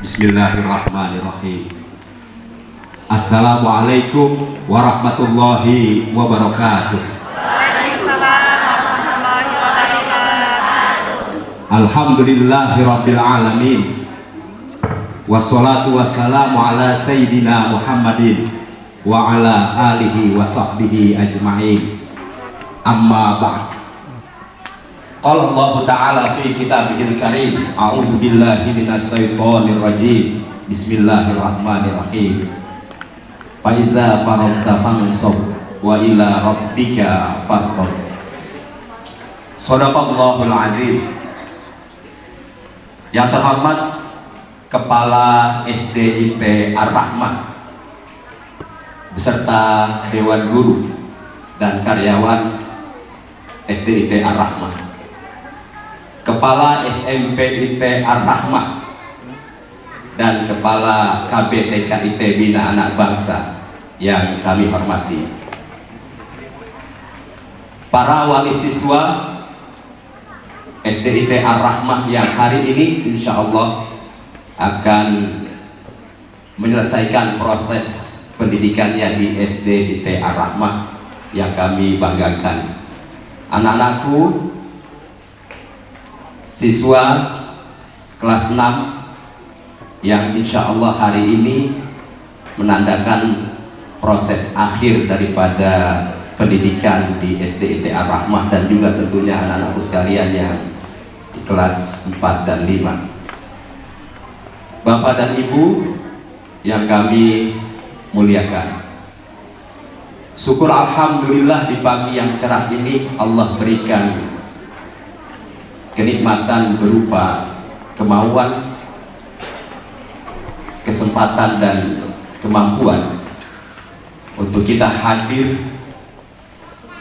Bismillahirrahmanirrahim. Assalamualaikum warahmatullahi wabarakatuh. Waalaikumsalam warahmatullahi wabarakatuh. Alhamdulillahirabbil alamin. Wassalatu wassalamu ala sayyidina Muhammadin wa ala alihi wa sahbihi ajma'in. Amma ba'd. Qala Allah Ta'ala fi kitabihil karim. A'udzu billahi minasy syaithanir rajim. Bismillahirrahmanirrahim. Fa iza faragta fansab wa ila rabbika farghab. Shadaqallahul azim. Yang terhormat Kepala SDIT Ar-Rahmah beserta Dewan Guru dan karyawan SDIT Ar-Rahmah, Kepala SMP IT Ar-Rahmah dan Kepala KBTK IT Bina Anak Bangsa yang kami hormati, para wali siswa SDIT Ar-Rahmah yang hari ini insya Allah akan menyelesaikan proses pendidikannya di SDIT Ar-Rahmah yang kami banggakan. Anak-anakku, siswa kelas 6 yang insya Allah hari ini menandakan proses akhir daripada pendidikan di SDIT Ar-Rahmah, dan juga tentunya anak-anakku sekalian yang di kelas 4 dan 5. Bapak dan Ibu yang kami muliakan, syukur alhamdulillah di pagi yang cerah ini Allah berikan kenikmatan berupa kemauan, kesempatan dan kemampuan untuk kita hadir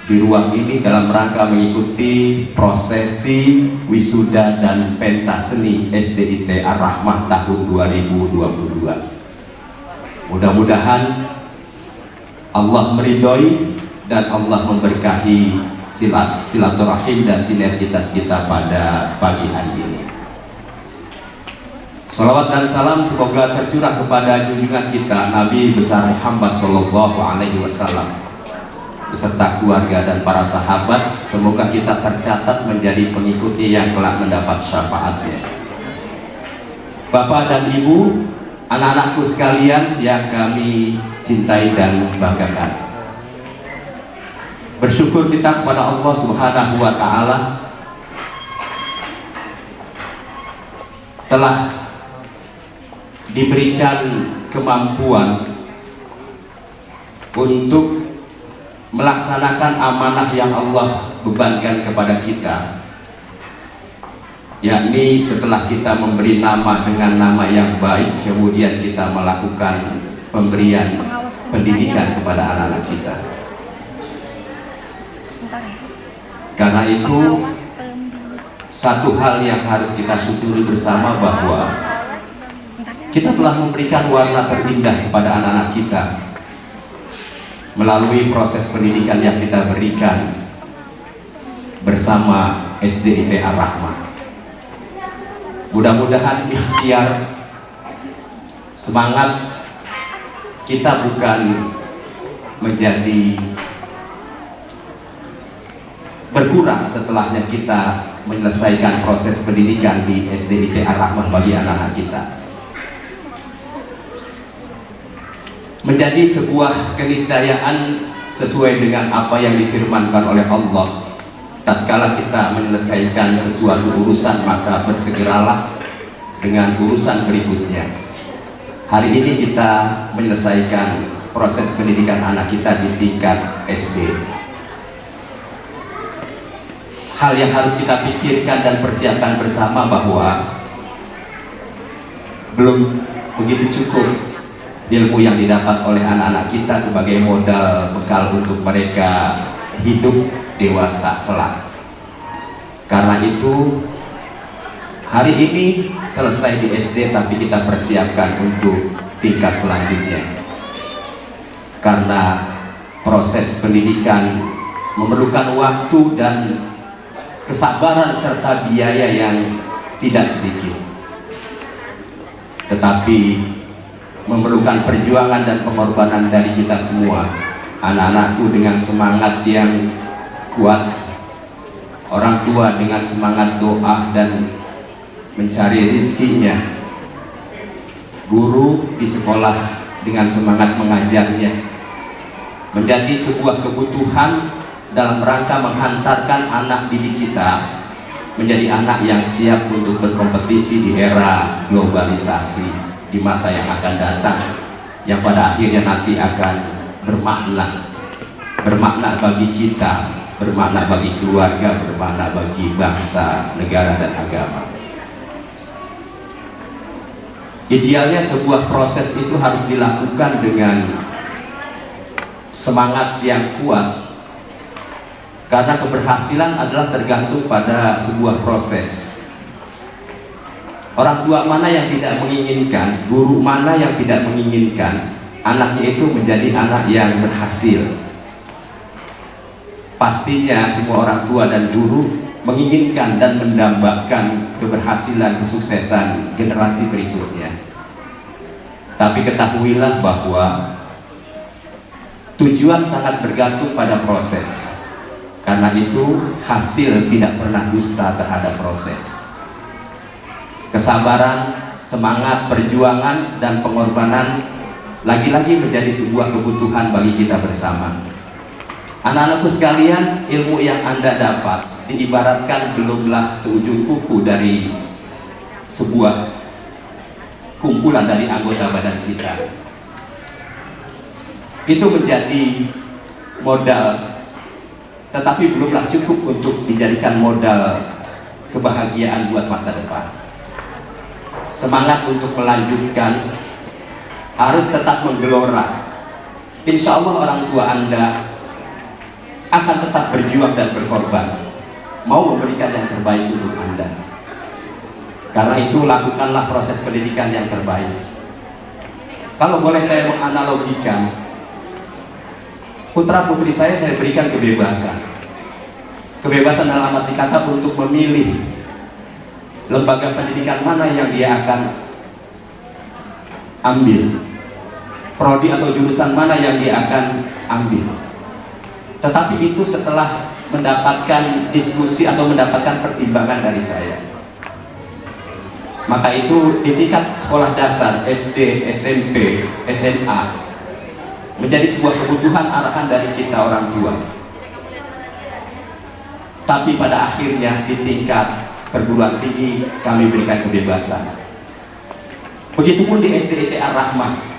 di ruang ini dalam rangka mengikuti prosesi wisuda dan pentas seni SDIT Ar-Rahmah tahun 2022. Mudah-mudahan Allah meridhoi dan Allah memberkahi silaturahim dan sinergitas kita pada pagi hari ini. Salawat dan salam semoga tercurah kepada junjungan kita Nabi besar Muhammad Sallallahu Alaihi Wasallam beserta keluarga dan para sahabat. Semoga kita tercatat menjadi pengikutnya yang telah mendapat syafaatnya. Bapak dan Ibu, anak-anakku sekalian yang kami cintai dan banggakan, bersyukur kita kepada Allah Subhanahu wa Ta'ala telah diberikan kemampuan untuk melaksanakan amanah yang Allah bebankan kepada kita, yakni setelah kita memberi nama dengan nama yang baik, kemudian kita melakukan pemberian pendidikan kepada anak-anak kita. Karena itu satu hal yang harus kita syukuri bersama, bahwa kita telah memberikan warna terindah kepada anak-anak kita melalui proses pendidikan yang kita berikan bersama SDIT Ar-Rahmah. Mudah-mudahan ikhtiar semangat kita bukan menjadi berkurang setelahnya kita menyelesaikan proses pendidikan di SDIT Ar-Rahmah bagi anak-anak kita, menjadi sebuah keniscayaan sesuai dengan apa yang difirmankan oleh Allah. Tatkala kita menyelesaikan sesuatu urusan, maka bersegeralah dengan urusan berikutnya. Hari ini kita menyelesaikan proses pendidikan anak kita di tingkat SD. Hal yang harus kita pikirkan dan persiapkan bersama bahwa belum begitu cukup ilmu yang didapat oleh anak-anak kita sebagai modal bekal untuk mereka hidup dewasa kelak. Karena itu hari ini selesai di SD, tapi kita persiapkan untuk tingkat selanjutnya, karena proses pendidikan memerlukan waktu dan kesabaran serta biaya yang tidak sedikit. tetapi memerlukan perjuangan dan pengorbanan dari kita semua. Anak-anakku dengan semangat yang kuat, orang tua dengan semangat doa dan mencari rezekinya, guru di sekolah dengan semangat mengajarnya, menjadi sebuah kebutuhan dalam rangka menghantarkan anak didik kita menjadi anak yang siap untuk berkompetisi di era globalisasi di masa yang akan datang, yang pada akhirnya nanti akan bermakna bagi kita, bermakna bagi keluarga, bermakna bagi bangsa, negara, dan agama. Idealnya sebuah proses itu harus dilakukan dengan semangat yang kuat, karena keberhasilan adalah tergantung pada sebuah proses. Orang tua mana yang tidak menginginkan, guru mana yang tidak menginginkan anaknya itu menjadi anak yang berhasil? Pastinya semua orang tua dan guru menginginkan dan mendambakan keberhasilan, kesuksesan generasi berikutnya. Tapi ketahuilah bahwa tujuan sangat bergantung pada proses. Karena itu hasil tidak pernah dusta terhadap proses. Kesabaran, semangat, perjuangan, dan pengorbanan lagi-lagi menjadi sebuah kebutuhan bagi kita bersama. Anak-anakku sekalian, ilmu yang Anda dapat diibaratkan belumlah seujung kuku dari sebuah kumpulan dari anggota badan kita. Itu menjadi modal, tetapi belumlah cukup untuk dijadikan modal kebahagiaan buat masa depan. Semangat untuk melanjutkan harus tetap menggelora. Insya Allah orang tua Anda akan tetap berjuang dan berkorban, mau memberikan yang terbaik untuk Anda. Karena itu lakukanlah proses pendidikan yang terbaik. Kalau boleh saya menganalogikan, putra putri saya berikan kebebasan. Kebebasan dalam arti kata untuk memilih lembaga pendidikan mana yang dia akan ambil, prodi atau jurusan mana yang dia akan ambil. Tetapi itu setelah mendapatkan diskusi atau mendapatkan pertimbangan dari saya. Maka itu di tingkat sekolah dasar, SD, SMP, SMA, menjadi sebuah kebutuhan arahan dari kita orang tua. Tapi pada akhirnya di tingkat perguruan tinggi kami berikan kebebasan. Begitupun di SDIT Ar-Rahmah.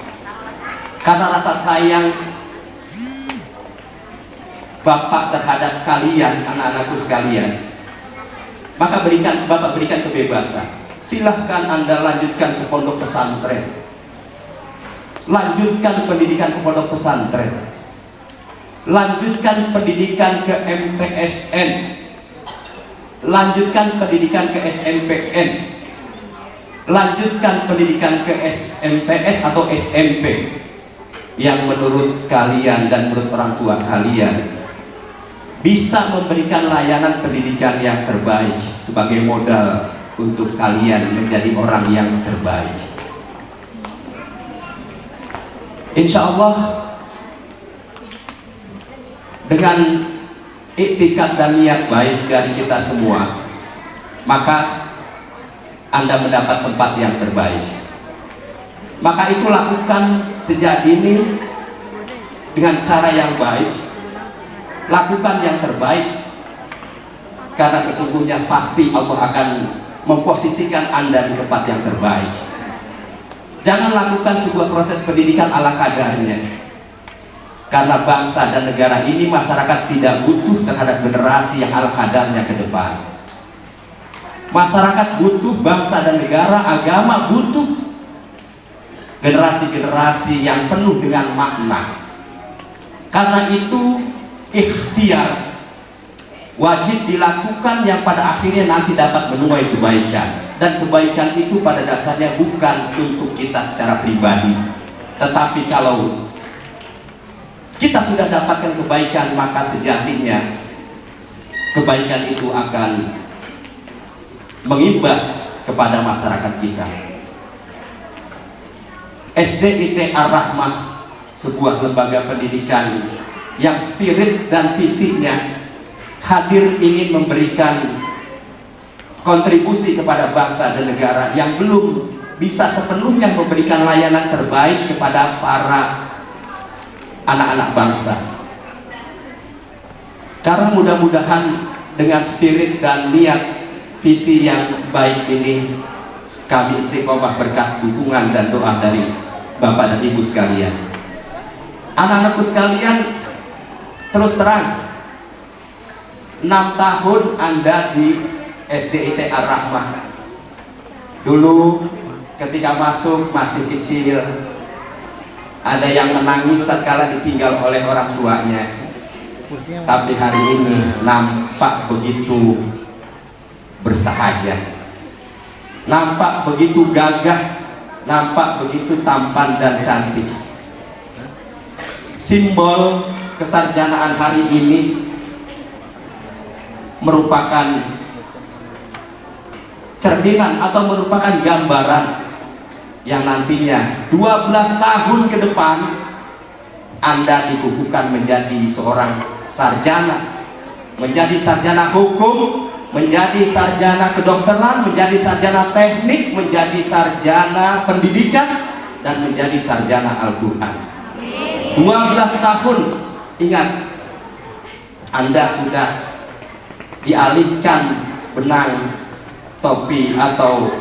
Karena rasa sayang Bapak terhadap kalian, anak-anakku sekalian, maka Bapak berikan kebebasan. Silahkan Anda lanjutkan ke pondok pesantren, lanjutkan pendidikan ke pondok pesantren, lanjutkan pendidikan ke MTSN, lanjutkan pendidikan ke SMPN, lanjutkan pendidikan ke SMTS atau SMP yang menurut kalian dan menurut orang tua kalian bisa memberikan layanan pendidikan yang terbaik sebagai modal untuk kalian menjadi orang yang terbaik. Insya Allah dengan iktikad dan niat baik dari kita semua, maka Anda mendapat tempat yang terbaik. Maka itu lakukan sejak dini dengan cara yang baik, lakukan yang terbaik, karena sesungguhnya pasti Allah akan memposisikan Anda di tempat yang terbaik. Jangan lakukan sebuah proses pendidikan ala kadarnya, karena bangsa dan negara ini, masyarakat tidak butuh terhadap generasi yang ala kadarnya ke depan. Masyarakat butuh, bangsa dan negara, agama butuh generasi-generasi yang penuh dengan makna. Karena itu ikhtiar wajib dilakukan yang pada akhirnya nanti dapat menuai kebaikan. Dan kebaikan itu pada dasarnya bukan untuk kita secara pribadi, tetapi kalau kita sudah dapatkan kebaikan, maka sejatinya kebaikan itu akan mengimbas kepada masyarakat kita. SDIT Ar-Rahmah, sebuah lembaga pendidikan yang spirit dan visinya hadir ingin memberikan kontribusi kepada bangsa dan negara yang belum bisa sepenuhnya memberikan layanan terbaik kepada para anak-anak bangsa. Karena mudah-mudahan dengan spirit dan niat visi yang baik ini, kami istiqomah berkat dukungan dan doa dari Bapak dan Ibu sekalian. Anak-anakku sekalian, terus terang, 6 tahun Anda di SDIT Ar-Rahmah. Dulu ketika masuk masih kecil, ada yang menangis tatkala ditinggal oleh orang tuanya. Tapi hari ini nampak begitu bersahaja, nampak begitu gagah, nampak begitu tampan dan cantik. Simbol kesarjanaan hari ini merupakan cerminan atau merupakan gambaran yang nantinya 12 tahun ke depan Anda dikukuhkan menjadi seorang sarjana, menjadi sarjana hukum, menjadi sarjana kedokteran, menjadi sarjana teknik, menjadi sarjana pendidikan, dan menjadi sarjana Al-Quran. 12 tahun, ingat, Anda sudah dialihkan benang topi atau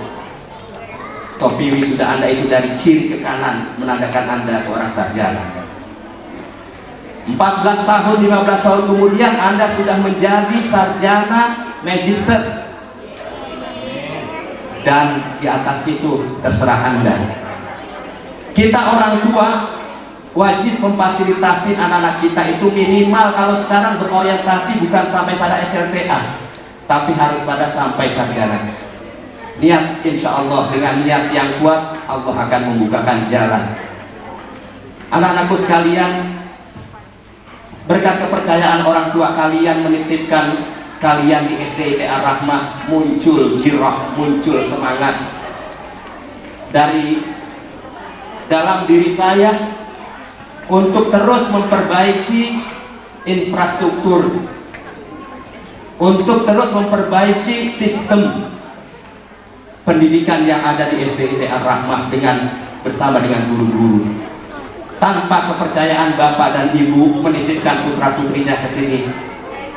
topi wisuda Anda itu dari kiri ke kanan, menandakan Anda seorang sarjana. 14 tahun, 15 tahun kemudian Anda sudah menjadi sarjana magister, dan di atas itu terserah Anda. Kita orang tua wajib memfasilitasi anak-anak kita itu minimal, kalau sekarang berorientasi bukan sampai pada SLTA, tapi harus pada sampai sarjana. Niat, insya Allah dengan niat yang kuat Allah akan membukakan jalan. Anak-anakku sekalian, berkat kepercayaan orang tua kalian menitipkan kalian di SDIT Ar-Rahmah, muncul girah, muncul semangat dari dalam diri saya untuk terus memperbaiki infrastruktur, untuk terus memperbaiki sistem pendidikan yang ada di SDIT Ar-Rahmah bersama dengan guru-guru. Tanpa kepercayaan Bapak dan Ibu menitipkan putra-putrinya ke sini,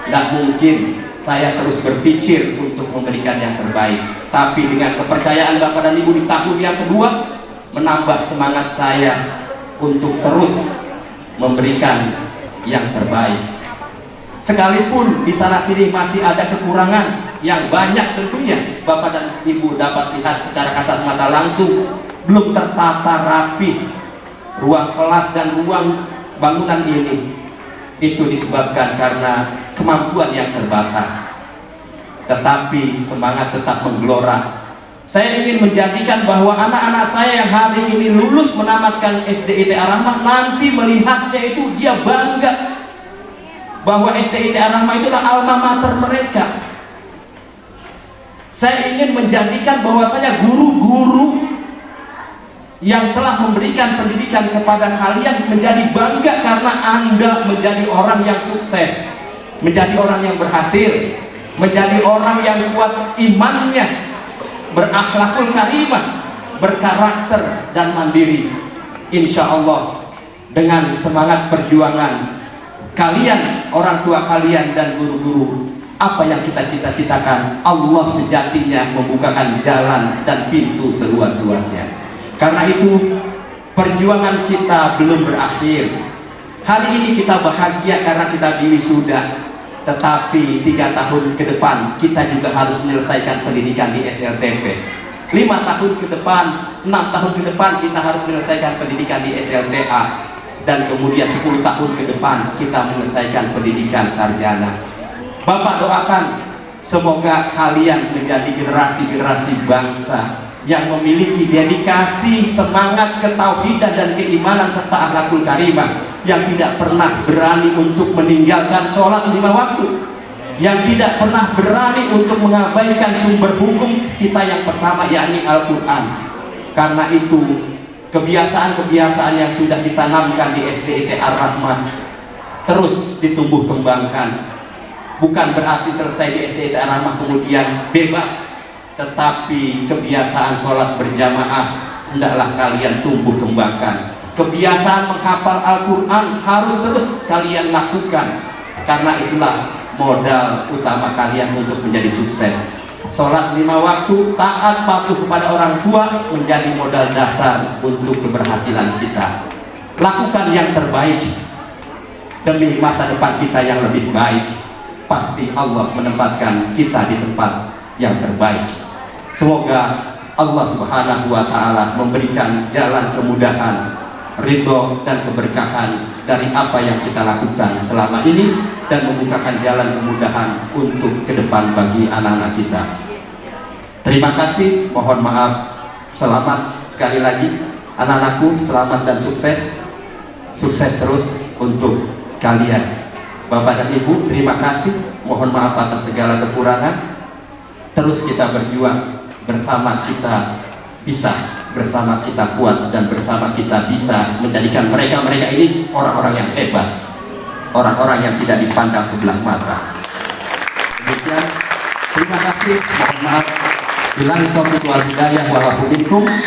tidak mungkin saya terus berpikir untuk memberikan yang terbaik. Tapi dengan kepercayaan Bapak dan Ibu di tahun yang kedua, menambah semangat saya untuk terus memberikan yang terbaik. Sekalipun di sana sini masih ada kekurangan yang banyak, tentunya Bapak dan Ibu dapat lihat secara kasat mata langsung belum tertata rapi ruang kelas dan ruang bangunan ini. Itu disebabkan karena kemampuan yang terbatas, tetapi semangat tetap menggelora. Saya ingin menjadikan bahwa anak-anak saya yang hari ini lulus menamatkan SDIT Ar-Rahmah, nanti melihatnya itu dia bangga bahwa SDIT Ar-Rahmah itulah alma mater mereka. Saya ingin menjadikan bahwasanya guru-guru yang telah memberikan pendidikan kepada kalian menjadi bangga karena Anda menjadi orang yang sukses, menjadi orang yang berhasil, menjadi orang yang kuat imannya, berakhlakul karimah, berkarakter dan mandiri. Insya Allah dengan semangat perjuangan kalian, orang tua kalian dan guru-guru, apa yang kita cita-citakan Allah sejatinya membukakan jalan dan pintu seluas-luasnya. Karena itu perjuangan kita belum berakhir. Hari ini kita bahagia karena kita wisuda, tetapi 3 tahun ke depan kita juga harus menyelesaikan pendidikan di SLTP. 5 tahun ke depan, 6 tahun ke depan kita harus menyelesaikan pendidikan di SLTA, dan kemudian 10 tahun ke depan kita menyelesaikan pendidikan sarjana. Bapak doakan semoga kalian menjadi generasi-generasi bangsa yang memiliki dedikasi, semangat ketauhidan dan keimanan serta akhlakul karimah, yang tidak pernah berani untuk meninggalkan sholat 5 waktu, yang tidak pernah berani untuk mengabaikan sumber hukum kita yang pertama, yakni Al-Quran. Karena itu kebiasaan-kebiasaan yang sudah ditanamkan di SDIT Ar-Rahmah terus ditumbuh kembangkan. Bukan berarti selesai di SDIT Ar-Rahmah kemudian bebas, tetapi kebiasaan sholat berjamaah hendaklah kalian tumbuh kembangkan. Kebiasaan menghafal Al-Quran harus terus kalian lakukan, karena itulah modal utama kalian untuk menjadi sukses. Sholat 5 waktu, taat patuh kepada orang tua menjadi modal dasar untuk keberhasilan kita. Lakukan yang terbaik demi masa depan kita yang lebih baik. Pasti Allah menempatkan kita di tempat yang terbaik. Semoga Allah Subhanahu wa Ta'ala memberikan jalan kemudahan, ridho dan keberkahan dari apa yang kita lakukan selama ini, dan membukakan jalan kemudahan untuk ke depan bagi anak-anak kita. Terima kasih, mohon maaf, selamat sekali lagi anak-anakku, selamat dan sukses. Sukses terus untuk kalian. Bapak dan Ibu, terima kasih, mohon maaf atas segala kekurangan. Terus kita berjuang, bersama kita bisa, bersama kita kuat, dan bersama kita bisa menjadikan mereka-mereka ini orang-orang yang hebat, orang-orang yang tidak dipandang sebelah mata. Demikian, terima kasih, mohon maaf. Billahi taufiq wal hidayah,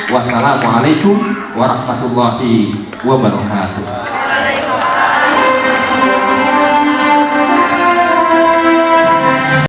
wassalamualaikum warahmatullahi wabarakatuh.